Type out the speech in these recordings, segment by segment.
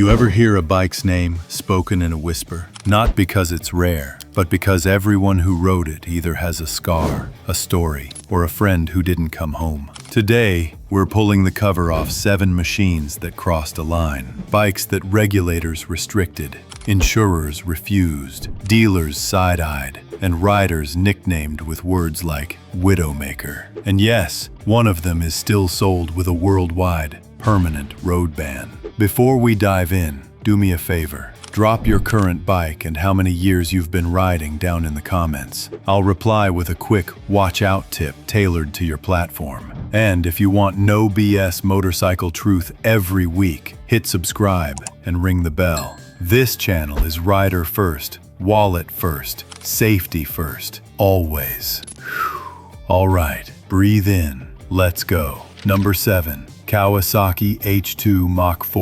You ever hear a bike's name spoken in a whisper? Not because it's rare, but because everyone who rode it either has a scar, a story, or a friend who didn't come home. Today, we're pulling the cover off 7 machines that crossed a line. Bikes that regulators restricted, insurers refused, dealers side-eyed, and riders nicknamed with words like Widowmaker. And yes, one of them is still sold with a worldwide, permanent road ban. Before we dive in, do me a favor. Drop your current bike and how many years you've been riding down in the comments. I'll reply with a quick watch out tip tailored to your platform. And if you want no BS motorcycle truth every week, hit subscribe and ring the bell. This channel is rider first, wallet first, safety first, always. All right, breathe in. Let's go. Number 7. Kawasaki H2 Mach IV,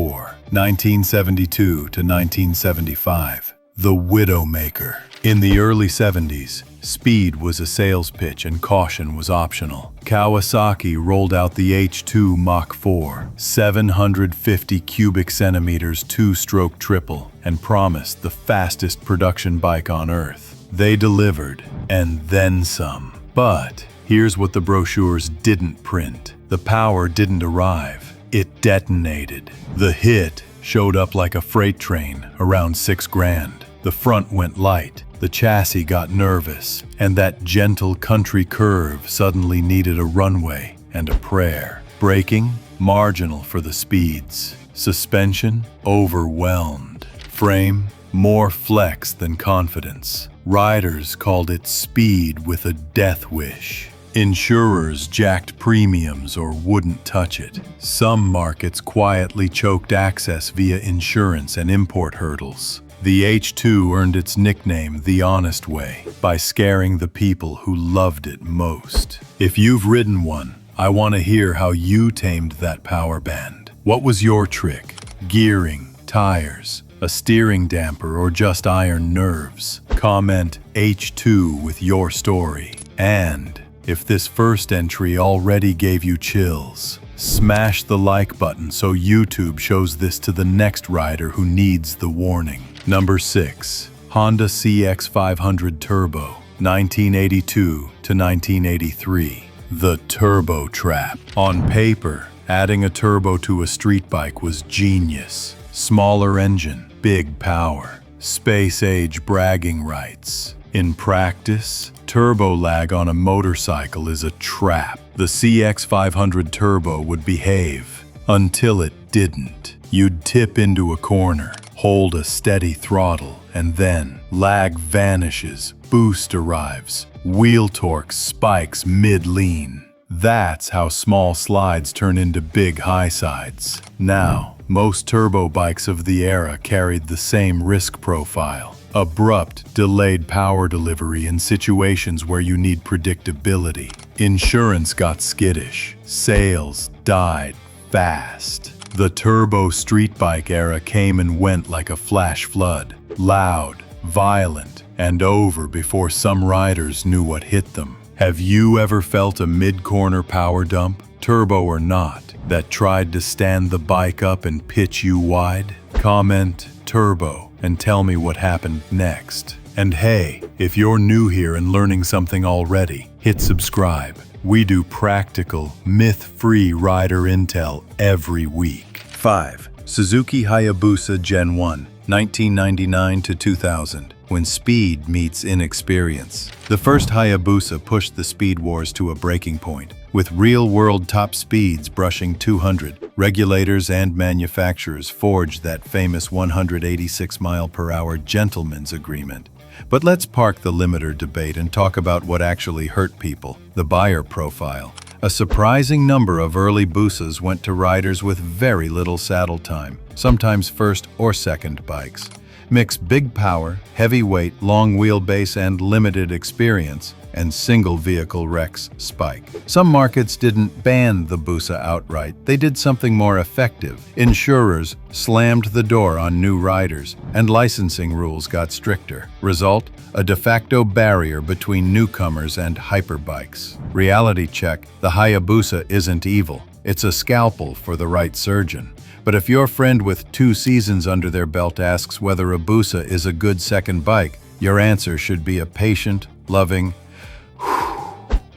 1972 to 1975. The Widowmaker. In the early 70s, speed was a sales pitch and caution was optional. Kawasaki rolled out the H2 Mach IV, 750 cubic centimeters 2-stroke triple, and promised the fastest production bike on earth. They delivered, and then some. But here's what the brochures didn't print. The power didn't arrive. It detonated. The hit showed up like a freight train, around $6,000. The front went light. The chassis got nervous, and that gentle country curve suddenly needed a runway and a prayer. Braking, marginal for the speeds. Suspension, overwhelmed. Frame, more flex than confidence. Riders called it speed with a death wish. Insurers jacked premiums or wouldn't touch it. Some markets quietly choked access via insurance and import hurdles. The H2 earned its nickname the honest way by scaring the people who loved it most. If you've ridden one, I want to hear how you tamed that power band. What was your trick? Gearing, tires, a steering damper, or just iron nerves? Comment H2 with your story. And if this first entry already gave you chills, smash the like button so YouTube shows this to the next rider who needs the warning. Number 6. Honda CX500 Turbo, 1982 to 1983. The Turbo Trap. On paper, adding a turbo to a street bike was genius. Smaller engine, big power, space-age bragging rights. In practice, turbo lag on a motorcycle is a trap. The CX500 Turbo would behave until it didn't. You'd tip into a corner, hold a steady throttle, and then lag vanishes, boost arrives, wheel torque spikes mid-lean. That's how small slides turn into big high sides. Now, most turbo bikes of the era carried the same risk profile. Abrupt, delayed power delivery in situations where you need predictability. Insurance got skittish. Sales died fast. The turbo street bike era came and went like a flash flood. Loud, violent, and over before some riders knew what hit them. Have you ever felt a mid-corner power dump, turbo or not, that tried to stand the bike up and pitch you wide? Comment turbo and tell me what happened next. And hey, if you're new here and learning something already, hit subscribe. We do practical, myth-free rider intel every week. 5. Suzuki Hayabusa Gen 1, 1999 to 2000. When speed meets inexperience. The first Hayabusa pushed the speed wars to a breaking point, with real-world top speeds brushing 200. Regulators and manufacturers forged that famous 186 mile-per-hour gentleman's agreement. But let's park the limiter debate and talk about what actually hurt people, the buyer profile. A surprising number of early Busas went to riders with very little saddle time, sometimes first or second bikes. Mix big power, heavy weight, long wheelbase, and limited experience, and single vehicle wrecks spike. Some markets didn't ban the Busa outright. They did something more effective. Insurers slammed the door on new riders, and licensing rules got stricter. Result? A de facto barrier between newcomers and hyperbikes. Reality check: the Hayabusa isn't evil. It's a scalpel for the right surgeon. But if your friend with 2 seasons under their belt asks whether a Busa is a good second bike, your answer should be a patient, loving,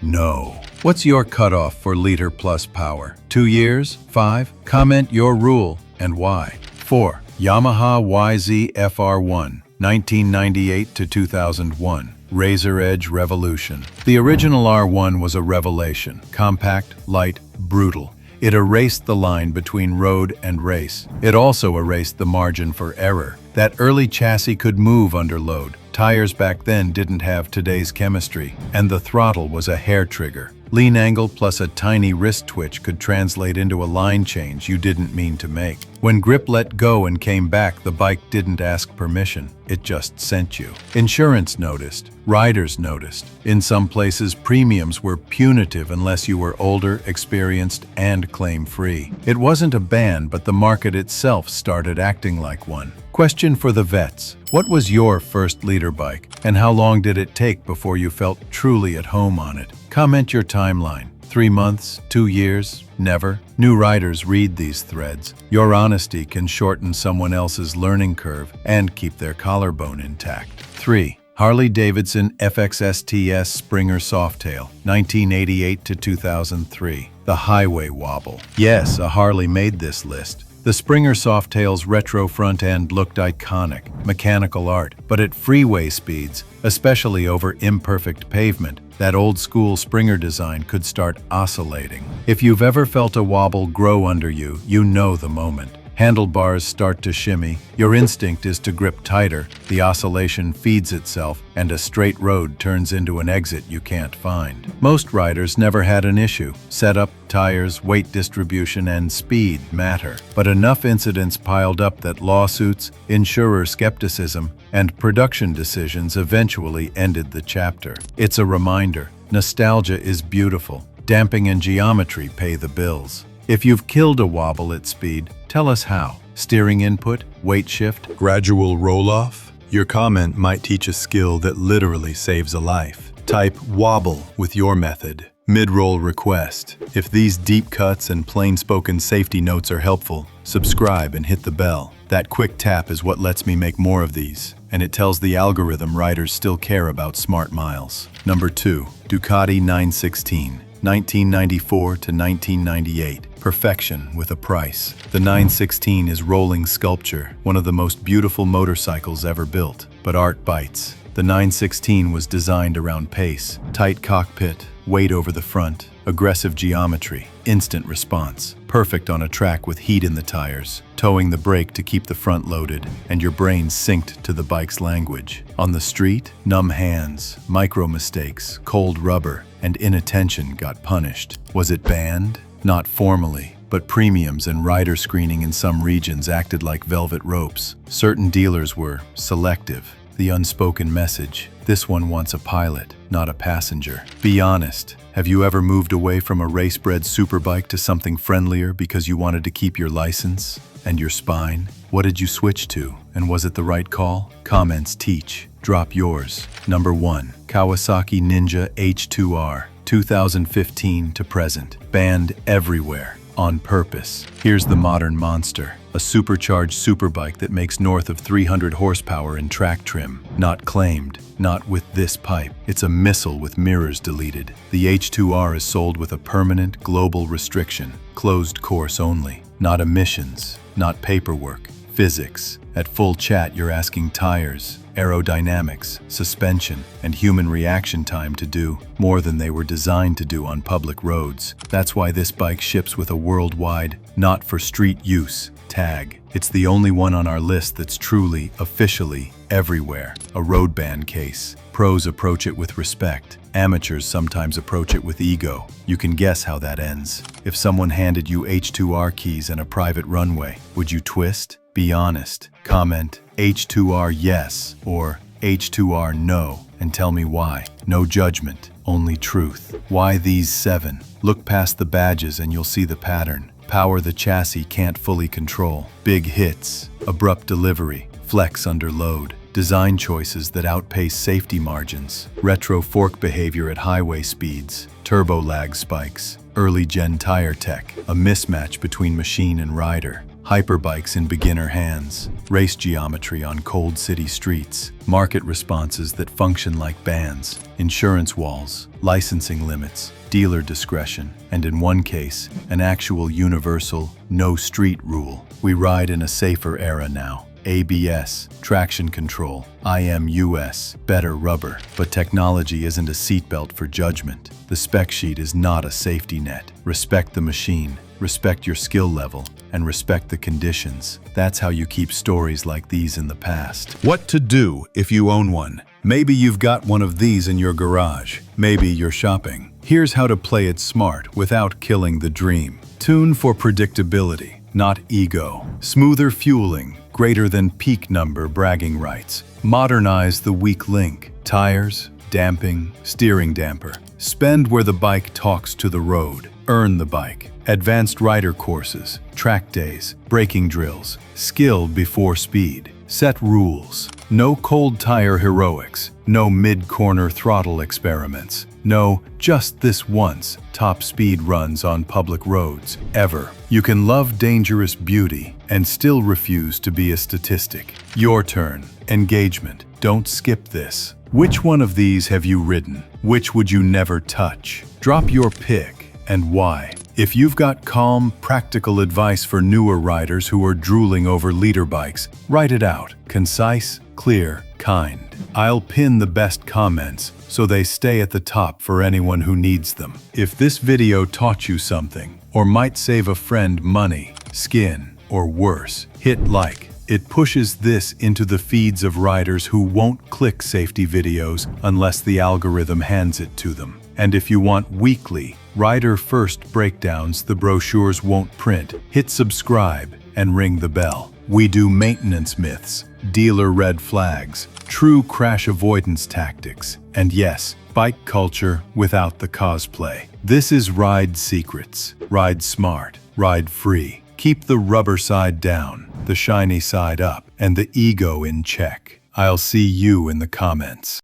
no. What's your cutoff for liter plus power? 2 years? 5? Comment your rule and why. 4. Yamaha YZ-FR1, 1998 to 2001. Razor Edge Revolution. The original R1 was a revelation. Compact, light, brutal. It erased the line between road and race. It also erased the margin for error. That early chassis could move under load. Tires back then didn't have today's chemistry, and the throttle was a hair trigger. Lean angle plus a tiny wrist twitch could translate into a line change you didn't mean to make. When grip let go and came back, the bike didn't ask permission, it just sent you. Insurance noticed, riders noticed. In some places, premiums were punitive unless you were older, experienced, and claim-free. It wasn't a ban, but the market itself started acting like one. Question for the vets. What was your first liter bike, and how long did it take before you felt truly at home on it? Comment your timeline. 3 months, 2 years, never. New riders read these threads. Your honesty can shorten someone else's learning curve and keep their collarbone intact. 3. Harley-Davidson FXSTS Springer Softail, 1988 to 2003. The Highway Wobble. Yes, a Harley made this list. The Springer Softail's retro front end looked iconic, mechanical art, but at freeway speeds, especially over imperfect pavement, that old-school Springer design could start oscillating. If you've ever felt a wobble grow under you, you know the moment. Handlebars start to shimmy, your instinct is to grip tighter, the oscillation feeds itself, and a straight road turns into an exit you can't find. Most riders never had an issue. Setup, tires, weight distribution, and speed matter. But enough incidents piled up that lawsuits, insurer skepticism, and production decisions eventually ended the chapter. It's a reminder, nostalgia is beautiful. Damping and geometry pay the bills. If you've killed a wobble at speed, tell us how. Steering input, weight shift, Gradual roll-off? Your comment might teach a skill that literally saves a life. Type wobble with your method. Mid-roll request. If these deep cuts and plain-spoken safety notes are helpful, subscribe and hit the bell. That quick tap is what lets me make more of these, and it tells the algorithm riders still care about smart miles. Number 2. Ducati 916. 1994 to 1998. Perfection with a price. The 916 is rolling sculpture, one of the most beautiful motorcycles ever built. But art bites. The 916 was designed around pace, tight cockpit, weight over the front, aggressive geometry, instant response. Perfect on a track with heat in the tires, towing the brake to keep the front loaded, and your brain synced to the bike's language. On the street, numb hands, micro mistakes, cold rubber, and inattention got punished. Was it banned? Not formally, but premiums and rider screening in some regions acted like velvet ropes. Certain dealers were selective. The unspoken message: this one wants a pilot, not a passenger. Be honest. Have you ever moved away from a race-bred superbike to something friendlier because you wanted to keep your license and your spine? What did you switch to, and was it the right call? Comments teach. Drop yours. Number 1. Kawasaki Ninja H2R, 2015 to present. Banned everywhere. On purpose. Here's the modern monster. A supercharged superbike that makes north of 300 horsepower in track trim. Not claimed. Not with this pipe. It's a missile with mirrors deleted. The H2R is sold with a permanent global restriction. Closed course only. Not emissions. Not paperwork. Physics. At full chat, you're asking tires, aerodynamics, suspension, and human reaction time to do more than they were designed to do on public roads. That's why this bike ships with a worldwide, not for street use, tag. It's the only one on our list that's truly, officially, everywhere. A road ban case. Pros approach it with respect. Amateurs sometimes approach it with ego. You can guess how that ends. If someone handed you H2R keys and a private runway, would you twist? Be honest. Comment H2R yes or H2R no and tell me why. No judgment, only truth. Why these 7? Look past the badges and you'll see the pattern. Power the chassis can't fully control. Big hits, abrupt delivery, flex under load. Design choices that outpace safety margins. Retro fork behavior at highway speeds. Turbo lag spikes. Early gen tire tech. A mismatch between machine and rider. hyperbikes in beginner hands, race geometry on cold city streets, market responses that function like bands, insurance walls, licensing limits, dealer discretion, and in one case, an actual universal no street rule. We ride in a safer era now. ABS, traction control, IMUS, better rubber. But technology isn't a seatbelt for judgment. The spec sheet is not a safety net. Respect the machine, respect your skill level, and respect the conditions. That's how you keep stories like these in the past. What to do if you own one? Maybe you've got one of these in your garage. Maybe you're shopping. Here's how to play it smart without killing the dream. Tune for predictability, not ego. Smoother fueling, greater than peak number bragging rights. Modernize the weak link. Tires, damping, steering damper. Spend where the bike talks to the road. Earn the bike. Advanced rider courses, track days, braking drills. Skill before speed. Set rules. No cold tire heroics. No mid-corner throttle experiments. No, just this once, top speed runs on public roads, ever. You can love dangerous beauty and still refuse to be a statistic. Your turn. Engagement. Don't skip this. Which one of these have you ridden? Which would you never touch? Drop your pick and why. If you've got calm, practical advice for newer riders who are drooling over leader bikes, write it out. Concise, clear, kind. I'll pin the best comments so they stay at the top for anyone who needs them. If this video taught you something, or might save a friend money, skin, or worse, hit like. It pushes this into the feeds of riders who won't click safety videos unless the algorithm hands it to them. And if you want weekly, rider-first breakdowns the brochures won't print, hit subscribe and ring the bell. We do maintenance myths, dealer red flags, true crash avoidance tactics, and yes, bike culture without the cosplay. This is Ride Secrets. Ride smart, ride free. Keep the rubber side down, the shiny side up, and the ego in check. I'll see you in the comments.